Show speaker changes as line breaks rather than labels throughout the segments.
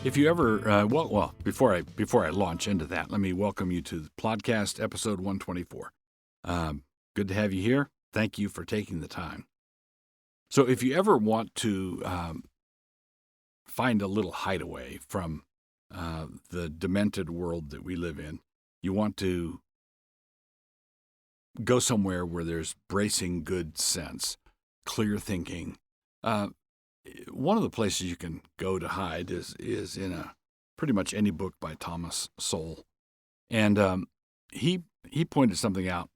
If you ever, before I launch into that, let me welcome you to the podcast episode 124. Good to have you here. Thank you for taking the time. So, if you ever want to find a little hideaway from the demented world that we live in, you want to go somewhere where there's bracing good sense, clear thinking. One of the places you can go to hide is in pretty much any book by Thomas Sowell, and he pointed something out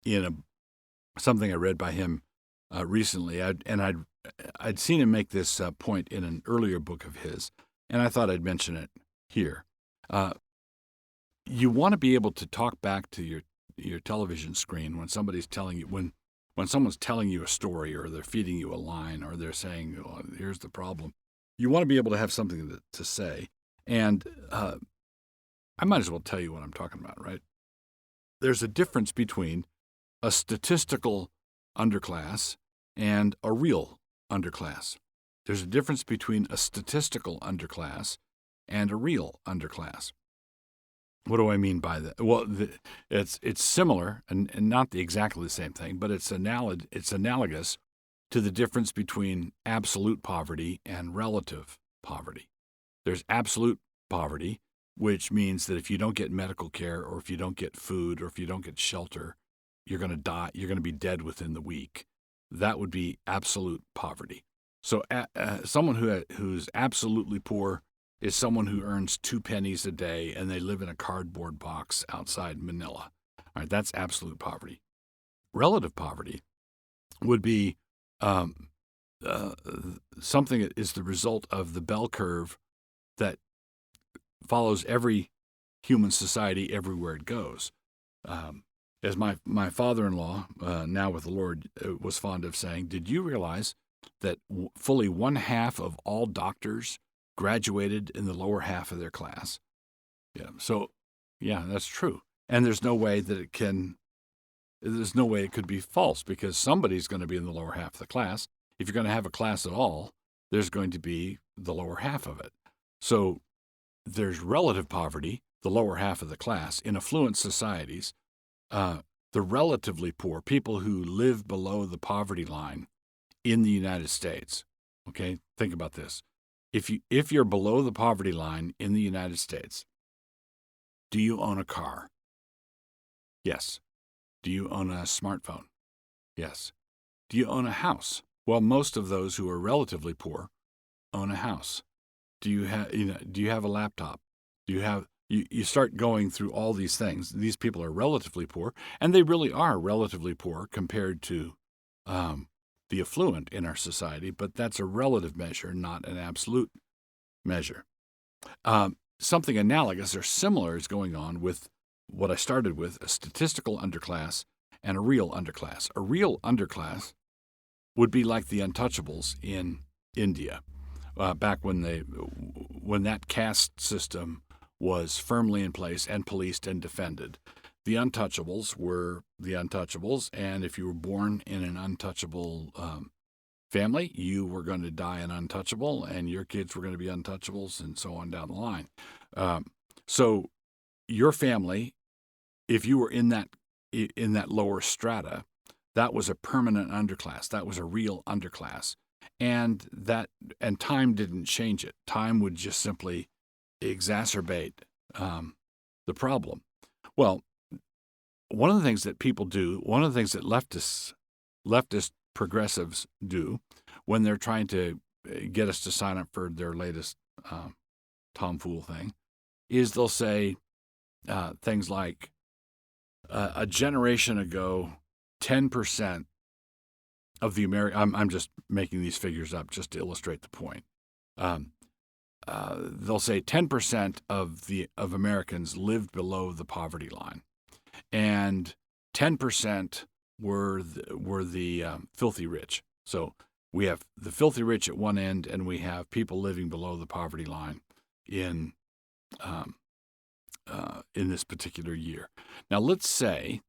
in something I read by him recently. I'd seen him make this point in an earlier book of his, and I thought I'd mention it here. You want to be able to talk back to your television screen when somebody's telling you when someone's telling you a story, or they're feeding you a line, or they're saying, oh, here's the problem. You want to be able to have something to say. And I might as well tell you what I'm talking about, right? There's a difference between a statistical underclass and a real underclass. There's a difference between a statistical underclass and a real underclass. What do I mean by that? Well, it's similar and not exactly the same thing, but it's analogous to the difference between absolute poverty and relative poverty. There's absolute poverty, which means that if you don't get medical care, or if you don't get food, or if you don't get shelter, you're going to die. You're going to be dead within the week. That would be absolute poverty. So someone who's absolutely poor is someone who earns 2 pennies a day and they live in a cardboard box outside Manila. All right, that's absolute poverty. Relative poverty would be something that is the result of the bell curve that follows every human society everywhere it goes. As my father-in-law, now with the Lord, was fond of saying, did you realize that fully 1/2 of all doctors graduated in the lower half of their class? Yeah. So, yeah, that's true. And there's no way it could be false, because somebody's going to be in the lower half of the class. If you're going to have a class at all, there's going to be the lower half of it. So there's relative poverty, the lower half of the class. In affluent societies, the relatively poor, people who live below the poverty line in the United States. Okay, think about this. If you're below the poverty line in the United States, do you own a car? Yes. Do you own a smartphone? Yes. Do you own a house? Well, most of those who are relatively poor own a house. Do you have a laptop? You start going through all these things. These people are relatively poor, and they really are relatively poor compared to the affluent in our society, but that's a relative measure, not an absolute measure. Something analogous or similar is going on with what I started with, a statistical underclass and a real underclass. A real underclass would be like the untouchables in India, back when that caste system was firmly in place and policed and defended. The untouchables were the untouchables, and if you were born in an untouchable family, you were going to die an untouchable, and your kids were going to be untouchables, and so on down the line. So your family, if you were in that lower strata, that was a permanent underclass. That was a real underclass, and time didn't change it. Time would just simply exacerbate the problem. Well, one of the things that people do, one of the things that leftist progressives do when they're trying to get us to sign up for their latest tomfool thing, is they'll say things like, a generation ago, 10% of the American, I'm just making these figures up just to illustrate the point. They'll say 10% of Americans lived below the poverty line, and 10% were the filthy rich. So we have the filthy rich at one end, and we have people living below the poverty line in this particular year. Now, let's say,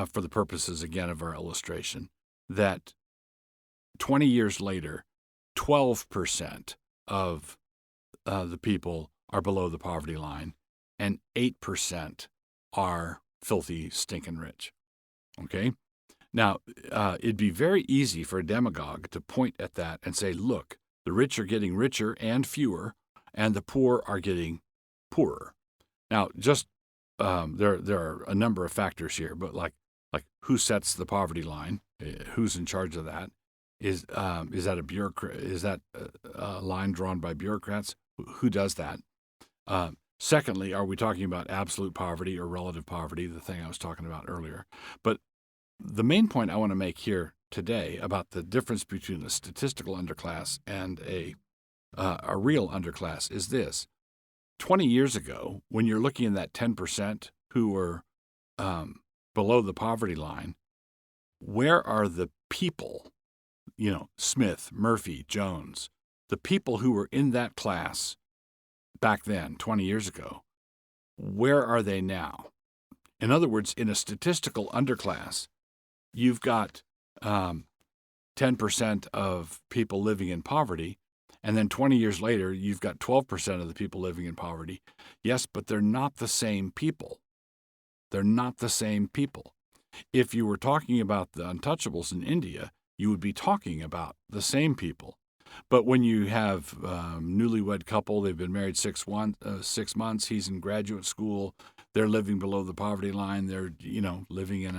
for the purposes again of our illustration, that 20 years later, 12% of the people are below the poverty line, and 8% are filthy, stinking rich. Okay? Now, it'd be very easy for a demagogue to point at that and say, look, the rich are getting richer and fewer, and the poor are getting poorer. Now, just there are a number of factors here, but like who sets the poverty line? Who's in charge of that? Is that a bureaucrat? Is that a line drawn by bureaucrats? Who does that? Secondly, are we talking about absolute poverty or relative poverty, the thing I was talking about earlier? But the main point I want to make here today about the difference between a statistical underclass and a real underclass is this. 20 years ago, when you're looking at that 10% who were below the poverty line, where are the people, Smith, Murphy, Jones, the people who were in that class back then, 20 years ago, where are they now? In other words, in a statistical underclass, you've got 10% of people living in poverty, and then 20 years later, you've got 12% of the people living in poverty. Yes, but they're not the same people. They're not the same people. If you were talking about the untouchables in India, you would be talking about the same people. But when you have newlywed couple, they've been married 6 months, he's in graduate school, they're living below the poverty line, they're living in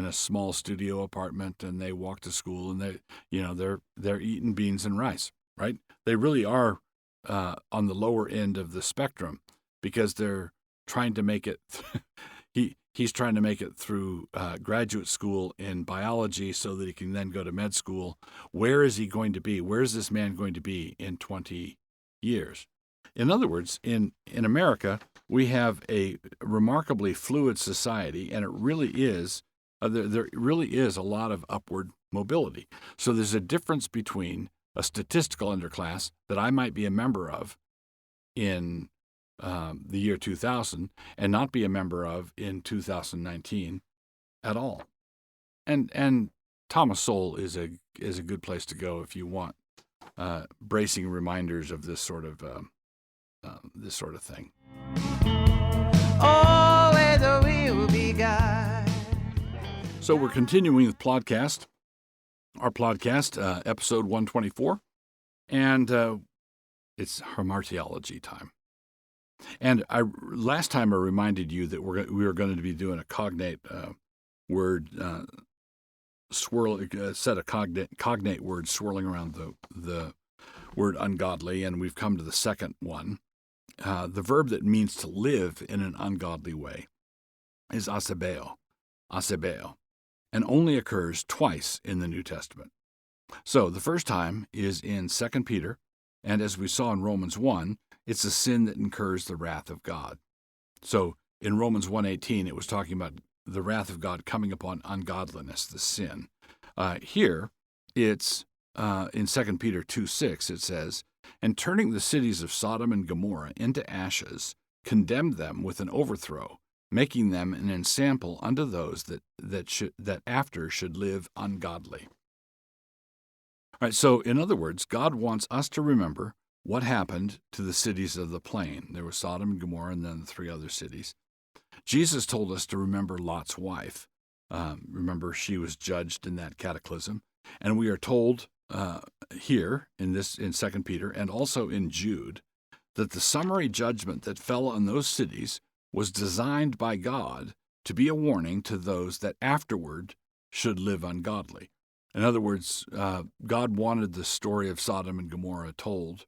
a small studio apartment, and they walk to school, and they're eating beans and rice, right? They really are on the lower end of the spectrum because they're trying to make it. He's trying to make it through graduate school in biology so that he can then go to med school. Where is he going to be? Where is this man going to be in 20 years? In other words, in America, we have a remarkably fluid society, and it really is, there really is a lot of upward mobility. So there's a difference between a statistical underclass that I might be a member of in the year 2000 and not be a member of in 2019 at all. And Thomas Sowell is a good place to go if you want bracing reminders of this sort of thing. Always will be God. So we're continuing with our podcast, episode 124, and it's hamartiology time. And last time I reminded you that we were going to be doing a cognate word set of cognate words swirling around the word ungodly, and we've come to the second one. The verb that means to live in an ungodly way is asebeo, and only occurs twice in the New Testament. So the first time is in 2 Peter, and as we saw in Romans 1, it's a sin that incurs the wrath of God. So in Romans 1:18, it was talking about the wrath of God coming upon ungodliness, the sin. Here, it's in 2 Peter 2:6, it says, and turning the cities of Sodom and Gomorrah into ashes, condemned them with an overthrow, making them an ensample unto those that after should live ungodly. All right, so in other words, God wants us to remember what happened to the cities of the plain. There was Sodom and Gomorrah and then the 3 other cities. Jesus told us to remember Lot's wife. Remember, she was judged in that cataclysm. And we are told here in 2 Peter and also in Jude that the summary judgment that fell on those cities was designed by God to be a warning to those that afterward should live ungodly. In other words, God wanted the story of Sodom and Gomorrah told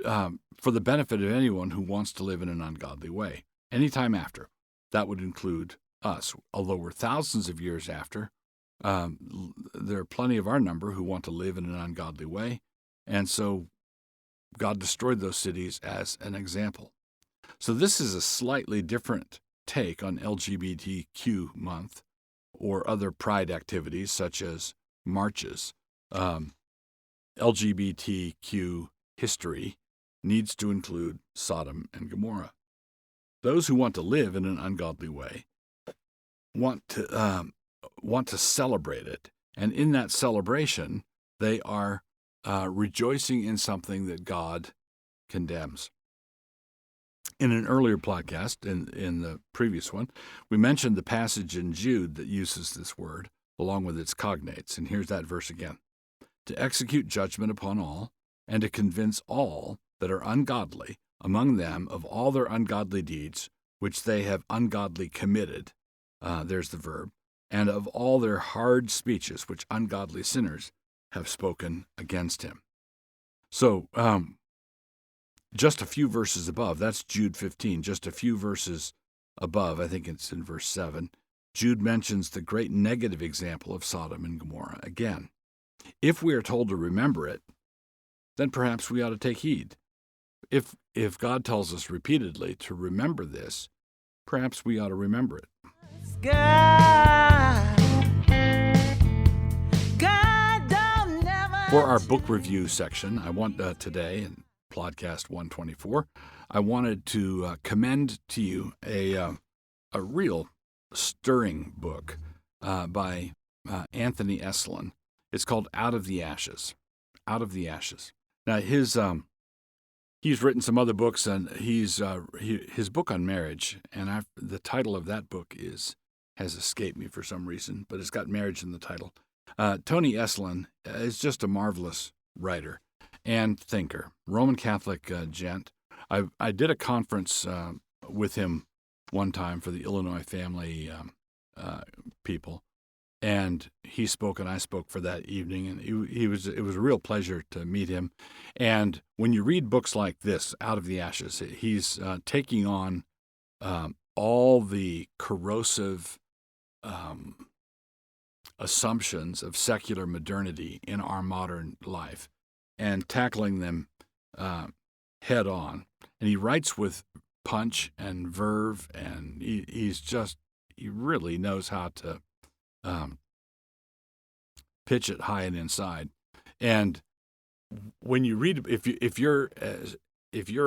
for the benefit of anyone who wants to live in an ungodly way, anytime after. That would include us. Although we're thousands of years after, there are plenty of our number who want to live in an ungodly way, and so God destroyed those cities as an example. So this is a slightly different take on LGBTQ month or other pride activities such as marches. LGBTQ history needs to include Sodom and Gomorrah. Those who want to live in an ungodly way want to celebrate it, and in that celebration, they are rejoicing in something that God condemns. In an earlier podcast, in the previous one, we mentioned the passage in Jude that uses this word along with its cognates. And here's that verse again. To execute judgment upon all, and to convince all that are ungodly among them of all their ungodly deeds, which they have ungodly committed. There's the verb. And of all their hard speeches, which ungodly sinners have spoken against him. So, just a few verses above, that's Jude 15, just a few verses above, I think it's in verse 7, Jude mentions the great negative example of Sodom and Gomorrah again. If we are told to remember it, then perhaps we ought to take heed. If God tells us repeatedly to remember this, perhaps we ought to remember it. For our book review section, I want today, in podcast 124, I wanted to commend to you a real stirring book by Anthony Esolen. It's called Out of the Ashes. Out of the Ashes. Now, he's written some other books, and his book on marriage, and the title of that book has escaped me for some reason, but it's got marriage in the title. Tony Esolen is just a marvelous writer and thinker, Roman Catholic gent. I did a conference with him one time for the Illinois family people, and he spoke and I spoke for that evening, and it was a real pleasure to meet him. And when you read books like this, Out of the Ashes, he's taking on all the corrosive assumptions of secular modernity in our modern life and tackling them head on. And he writes with punch and verve, and he really knows how to pitch it high and inside. And when you read, if you're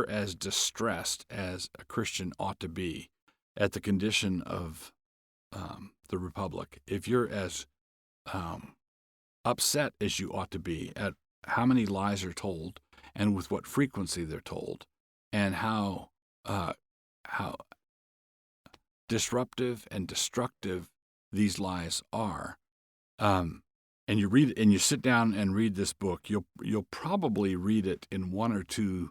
as distressed as a Christian ought to be at the condition of the Republic, if you're as upset as you ought to be at how many lies are told and with what frequency they're told, and how disruptive and destructive these lies are, and you read and you sit down and read this book, you'll probably read it in one or two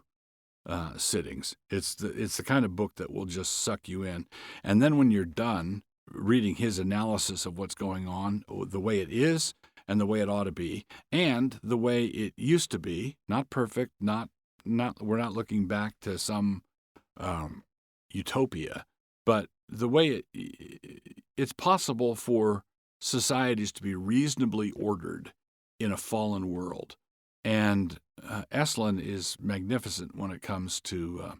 sittings. It's the kind of book that will just suck you in, and then when you're done reading his analysis of what's going on, the way it is and the way it ought to be, and the way it used to be, not perfect, not we're not looking back to some utopia, but the way it's possible for societies to be reasonably ordered in a fallen world. And Esolen is magnificent when it comes to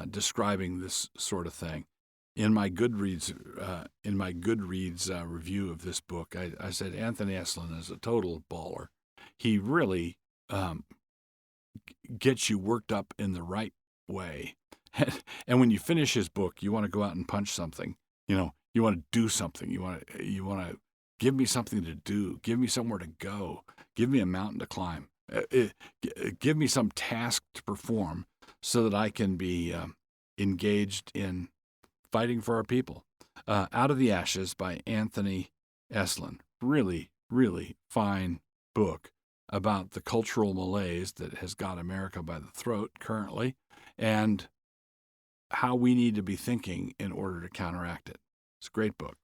describing this sort of thing. In my Goodreads review of this book, I said Anthony Esolen is a total baller. He really gets you worked up in the right way. And when you finish his book, you want to go out and punch something. You want to do something. You want to give me something to do. Give me somewhere to go. Give me a mountain to climb. Give me some task to perform so that I can be engaged in fighting for our people. Out of the Ashes by Anthony Esolen. Really, really fine book about the cultural malaise that has got America by the throat currently, and how we need to be thinking in order to counteract it. It's a great book.